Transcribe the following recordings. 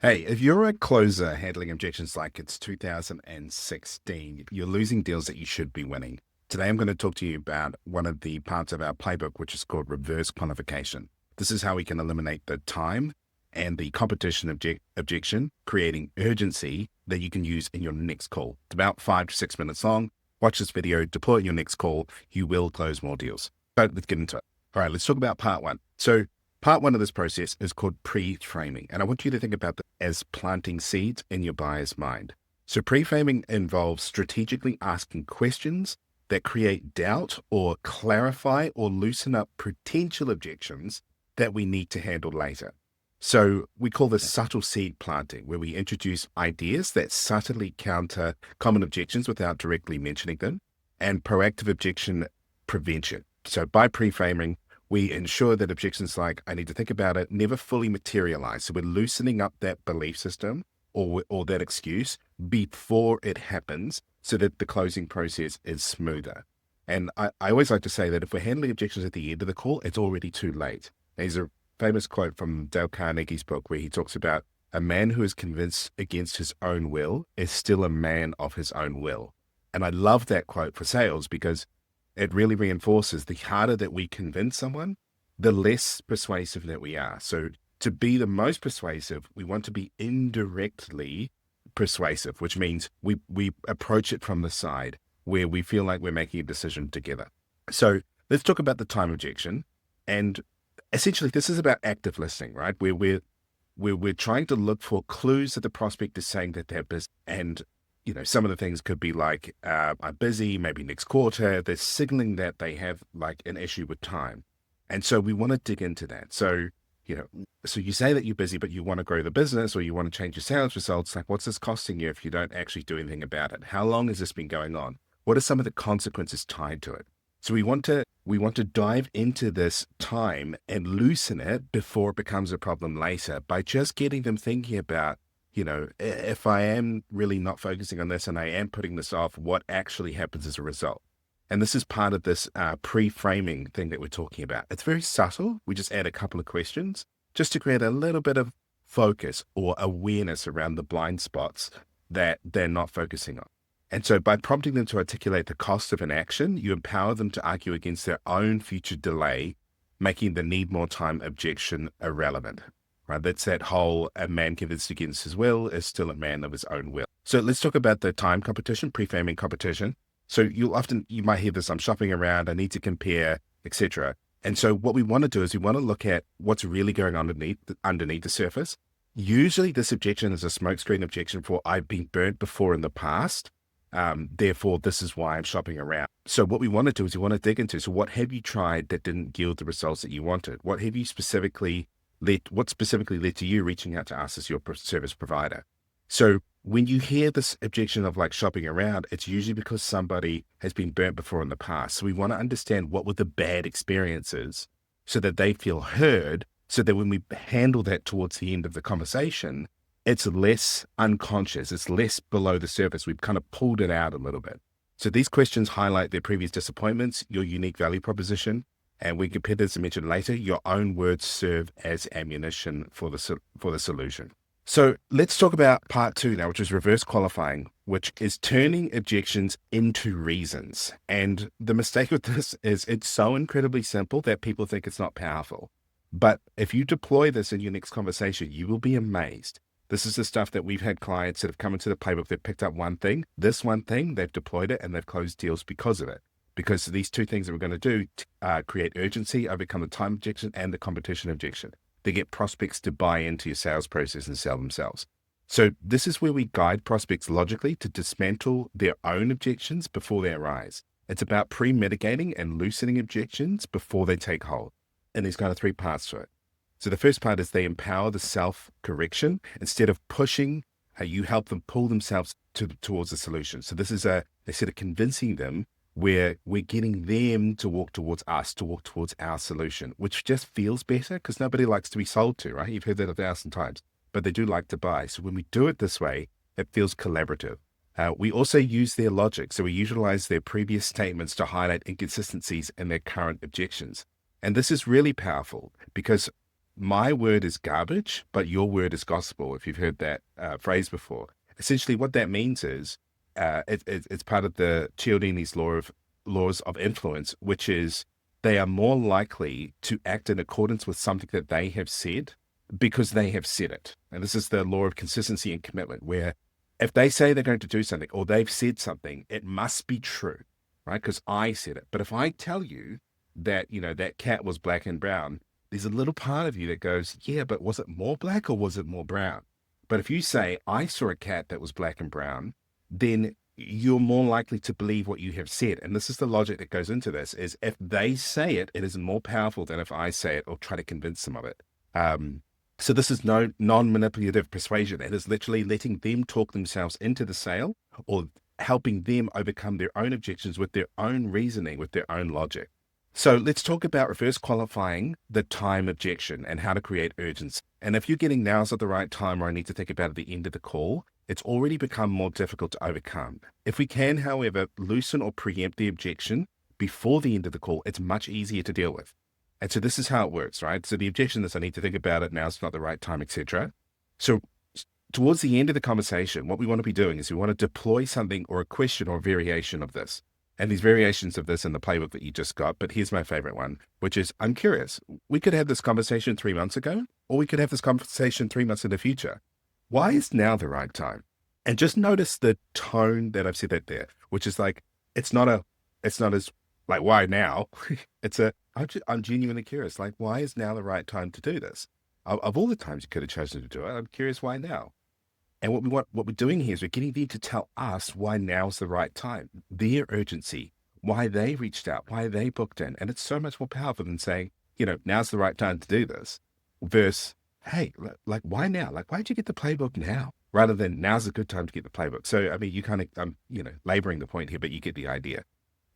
Hey, if you're a closer handling objections like it's 2016, you're losing deals that you should be winning. Today, I'm going to talk to you about one of the parts of our playbook, which is called reverse qualification. This is how we can eliminate the time and the competition objection, creating urgency that you can use in your next call. It's about 5 to 6 minutes long. Watch this video, deploy it in your next call. You will close more deals. So let's get into it. All right, let's talk about part one. So part one of this process is called pre-framing, and I want you to think about that as planting seeds in your buyer's mind. So pre-framing involves strategically asking questions that create doubt or clarify or loosen up potential objections that we need to handle later. So we call this subtle seed planting, where we introduce ideas that subtly counter common objections without directly mentioning them, and proactive objection prevention. So by pre-framing, we ensure that objections like, I need to think about it, never fully materialize. So we're loosening up that belief system or that excuse before it happens so that the closing process is smoother. And I always like to say that if we're handling objections at the end of the call, it's already too late. There's a famous quote from Dale Carnegie's book where he talks about a man who is convinced against his own will is still a man of his own will. And I love that quote for sales because it really reinforces the harder that we convince someone, the less persuasive that we are. So to be the most persuasive, we want to be indirectly persuasive, which means we approach it from the side where we feel like we're making a decision together. So let's talk about the time objection. And essentially, this is about active listening, right? Where we're trying to look for clues that the prospect is saying that they're busy. And some of the things could be like, I'm busy, maybe next quarter. They're signaling that they have like an issue with time. And so we want to dig into that. So, so you say that you're busy, but you want to grow the business or you want to change your sales results. Like, what's this costing you if you don't actually do anything about it? How long has this been going on? What are some of the consequences tied to it? So we want to dive into this time and loosen it before it becomes a problem later by just getting them thinking about, if I am really not focusing on this and I am putting this off, what actually happens as a result? And this is part of this pre-framing thing that we're talking about. It's very subtle. We just add a couple of questions just to create a little bit of focus or awareness around the blind spots that they're not focusing on. And so by prompting them to articulate the cost of an action, you empower them to argue against their own future delay, making the need more time objection irrelevant. Right? That's that whole a man convinced against his will is still a man of his own will. So let's talk about the time competition, pre-framing competition. So you might hear this, I'm shopping around, I need to compare, etc. And so what we want to do is we want to look at what's really going on underneath the surface. Usually this objection is a smokescreen objection for I've been burnt before in the past. Therefore, this is why I'm shopping around. So what we want to do is we want to dig into, so what have you tried that didn't yield the results that you wanted? What specifically led to you reaching out to us as your service provider? So when you hear this objection of like shopping around, it's usually because somebody has been burnt before in the past. So we want to understand what were the bad experiences so that they feel heard, so that when we handle that towards the end of the conversation, it's less unconscious, it's less below the surface. We've kind of pulled it out a little bit. So these questions highlight their previous disappointments, your unique value proposition, and when competitors are mentioned later, your own words serve as ammunition for the solution. So let's talk about part two now, which is reverse qualifying, which is turning objections into reasons. And the mistake with this is it's so incredibly simple that people think it's not powerful. But if you deploy this in your next conversation, you will be amazed. This is the stuff that we've had clients that have come into the playbook, they've picked up one thing, this one thing, they've deployed it, and they've closed deals because of it. Because these two things that we're going to do create urgency, overcome the time objection and the competition objection. They get prospects to buy into your sales process and sell themselves. So this is where we guide prospects logically to dismantle their own objections before they arise. It's about pre-mitigating and loosening objections before they take hold. And there's kind of three parts to it. So the first part is they empower the self-correction. Instead of pushing, you help them pull themselves towards the solution. So this is instead of convincing them, where we're getting them to walk towards us, to walk towards our solution, which just feels better because nobody likes to be sold to, right? You've heard that 1,000 times, but they do like to buy. So when we do it this way, it feels collaborative. We also use their logic. So we utilize their previous statements to highlight inconsistencies in their current objections. And this is really powerful because my word is garbage, but your word is gospel, if you've heard that phrase before. Essentially, what that means is it's part of the Cialdini's laws of influence, which is they are more likely to act in accordance with something that they have said because they have said it. And this is the law of consistency and commitment, where if they say they're going to do something or they've said something, it must be true, right? Because I said it. But if I tell you that, that cat was black and brown, there's a little part of you that goes, yeah, but was it more black or was it more brown? But if you say, I saw a cat that was black and brown, then you're more likely to believe what you have said. And this is the logic that goes into this, is if they say it, it is more powerful than if I say it or try to convince them of it. So this is no non-manipulative persuasion. It is literally letting them talk themselves into the sale or helping them overcome their own objections with their own reasoning, with their own logic. So let's talk about reverse qualifying the time objection and how to create urgency. And if you're getting now's at the right time, or I need to think about at the end of the call, it's already become more difficult to overcome. If we can, however, loosen or preempt the objection before the end of the call, it's much easier to deal with. And so this is how it works, right? So the objection is I need to think about it, now's not the right time, etc. So towards the end of the conversation, what we want to be doing is we want to deploy something or a question or a variation of this. And these variations of this in the playbook that you just got, but here's my favorite one, which is, I'm curious, we could have this conversation 3 months ago, or we could have this conversation 3 months in the future. Why is now the right time? And just notice the tone that I've said that there, which is like, it's not as like, why now? I'm genuinely curious, like, why is now the right time to do this? Of all the times you could have chosen to do it, I'm curious why now? And what we're doing here is we're getting them to tell us why now's the right time, their urgency, why they reached out, why they booked in. And it's so much more powerful than saying, now's the right time to do this, versus, hey, like, why now? Like, why'd you get the playbook now? Rather than now's a good time to get the playbook. So, I mean, you kind of, I'm, laboring the point here, but you get the idea.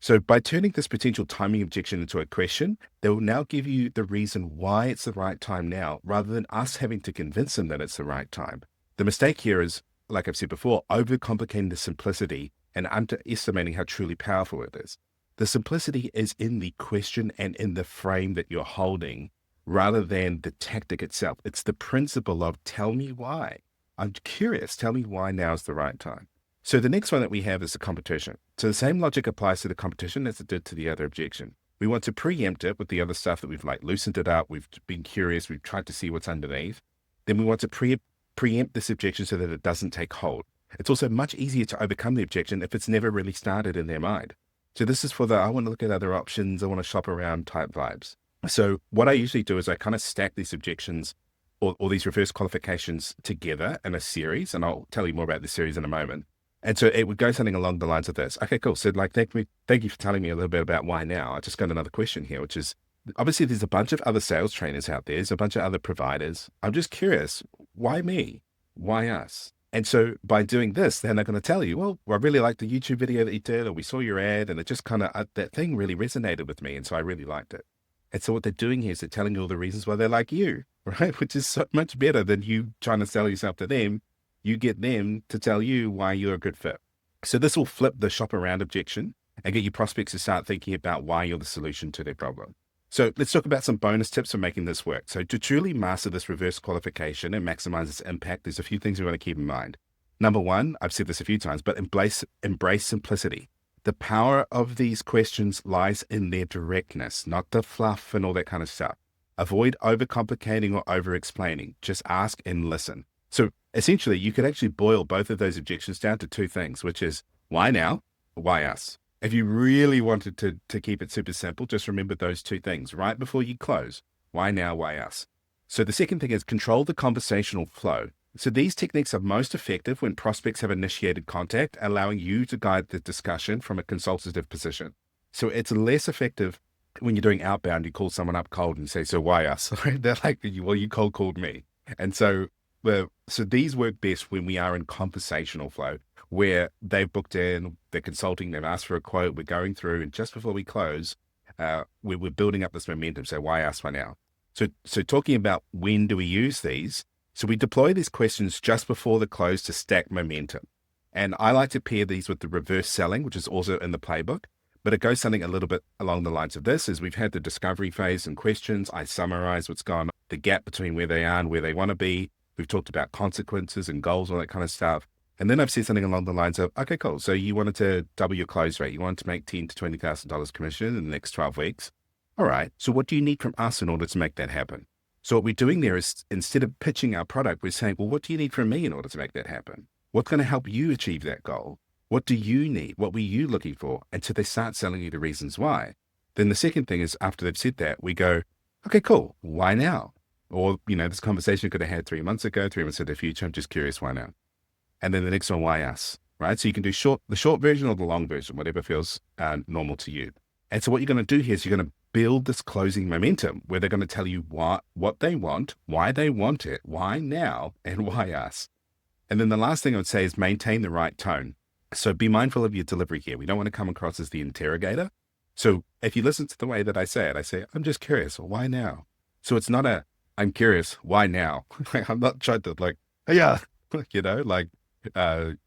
So by turning this potential timing objection into a question, they will now give you the reason why it's the right time now, rather than us having to convince them that it's the right time. The mistake here is, like I've said before, overcomplicating the simplicity and underestimating how truly powerful it is. The simplicity is in the question and in the frame that you're holding, rather than the tactic itself. It's the principle of tell me why. I'm curious, tell me why now is the right time. So the next one that we have is the competition. So the same logic applies to the competition as it did to the other objection. We want to preempt it with the other stuff that we've like loosened it up. We've been curious. We've tried to see what's underneath. Then we want to preempt this objection so that it doesn't take hold. It's also much easier to overcome the objection if it's never really started in their mind. So this is for the, I want to look at other options, I want to shop around type vibes. So what I usually do is I kind of stack these objections or these reverse qualifications together in a series, and I'll tell you more about the series in a moment. And so it would go something along the lines of this. Okay, cool. So like, thank you for telling me a little bit about why now. I just got another question here, which is, obviously there's a bunch of other sales trainers out there. There's a bunch of other providers. I'm just curious, why me? Why us? And so by doing this, then they're going to tell you, well, I really liked the YouTube video that you did, or we saw your ad, and it just kind of, that thing really resonated with me. And so I really liked it. And so what they're doing here is they're telling you all the reasons why they like you, right? Which is so much better than you trying to sell yourself to them. You get them to tell you why you're a good fit. So this will flip the shop around objection and get your prospects to start thinking about why you're the solution to their problem. So let's talk about some bonus tips for making this work. So to truly master this reverse qualification and maximize its impact, there's a few things we want to keep in mind. Number one, I've said this a few times, but embrace simplicity. The power of these questions lies in their directness, not the fluff and all that kind of stuff. Avoid overcomplicating or over-explaining. Just ask and listen. So essentially, you could actually boil both of those objections down to two things, which is why now, why us? If you really wanted to keep it super simple, just remember those two things right before you close. Why now, why us? So the second thing is control the conversational flow. So these techniques are most effective when prospects have initiated contact, allowing you to guide the discussion from a consultative position. So it's less effective when you're doing outbound, you call someone up cold and say, so why us? They're like, well, you cold called me. And so these work best when we are in conversational flow, where they've booked in, they're consulting, they've asked for a quote, we're going through, and just before we close, we're building up this momentum. So why us, why now? So talking about when do we use these? So we deploy these questions just before the close to stack momentum. And I like to pair these with the reverse selling, which is also in the playbook. But it goes something a little bit along the lines of this: is we've had the discovery phase and questions. I summarize what's going on, the gap between where they are and where they want to be. We've talked about consequences and goals, all that kind of stuff. And then I've said something along the lines of, okay, cool. So you wanted to double your close rate. You wanted to make $10,000 to $20,000 commission in the next 12 weeks. All right. So what do you need from us in order to make that happen? So what we're doing there is, instead of pitching our product, we're saying, well, what do you need from me in order to make that happen? What's going to help you achieve that goal? What do you need? What were you looking for? Until they start selling you the reasons why. Then the second thing is, after they've said that, we go, okay, cool. Why now? Or, this conversation could have had 3 months ago, 3 months in the future. I'm just curious, why now? And then the next one, why us? Right? So you can do the short version or the long version, whatever feels normal to you. And so what you're going to do here is you're going to build this closing momentum where they're going to tell you what they want, why they want it, why now, and why us. And then the last thing I would say is maintain the right tone. So be mindful of your delivery here. We don't want to come across as the interrogator. So if you listen to the way that I say it, I'm just curious. Why now? So it's not I'm curious. Why now? I'm not trying to yeah,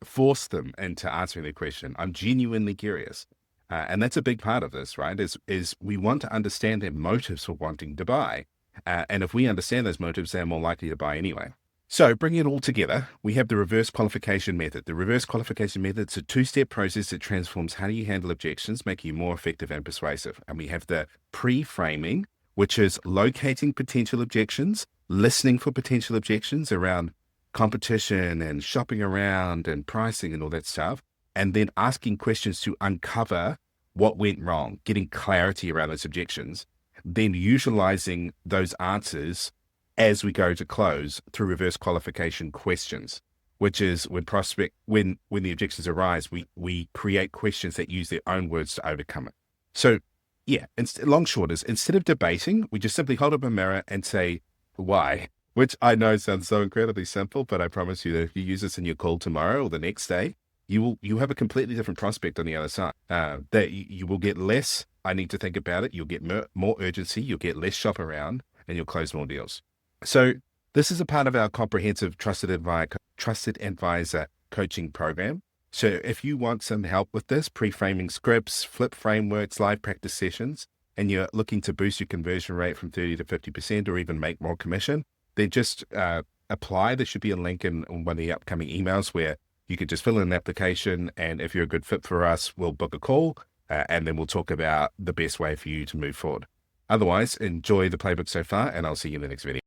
force them into answering their question. I'm genuinely curious. And that's a big part of this, right? Is we want to understand their motives for wanting to buy. And if we understand those motives, they're more likely to buy anyway. So bringing it all together, we have the reverse qualification method. The reverse qualification method is a two-step process that transforms how you handle objections, making you more effective and persuasive. And we have the pre-framing, which is locating potential objections, listening for potential objections around competition and shopping around and pricing and all that stuff, and then asking questions to uncover what went wrong, getting clarity around those objections, then utilizing those answers as we go to close through reverse qualification questions, which is when the objections arise, we create questions that use their own words to overcome it. So yeah, long short is, instead of debating, we just simply hold up a mirror and say, why? Which I know sounds so incredibly simple, but I promise you that if you use this in your call tomorrow or the next day, you have a completely different prospect on the other side. That you will get less, I need to think about it. You'll get more urgency. You'll get less shop around, and you'll close more deals. So this is a part of our comprehensive Trusted Advisor coaching program. So if you want some help with this, pre-framing scripts, flip frameworks, live practice sessions, and you're looking to boost your conversion rate from 30 to 50% or even make more commission, then just apply. There should be a link in one of the upcoming emails where you could just fill in an application. And if you're a good fit for us, we'll book a call and then we'll talk about the best way for you to move forward. Otherwise, enjoy the playbook so far, and I'll see you in the next video.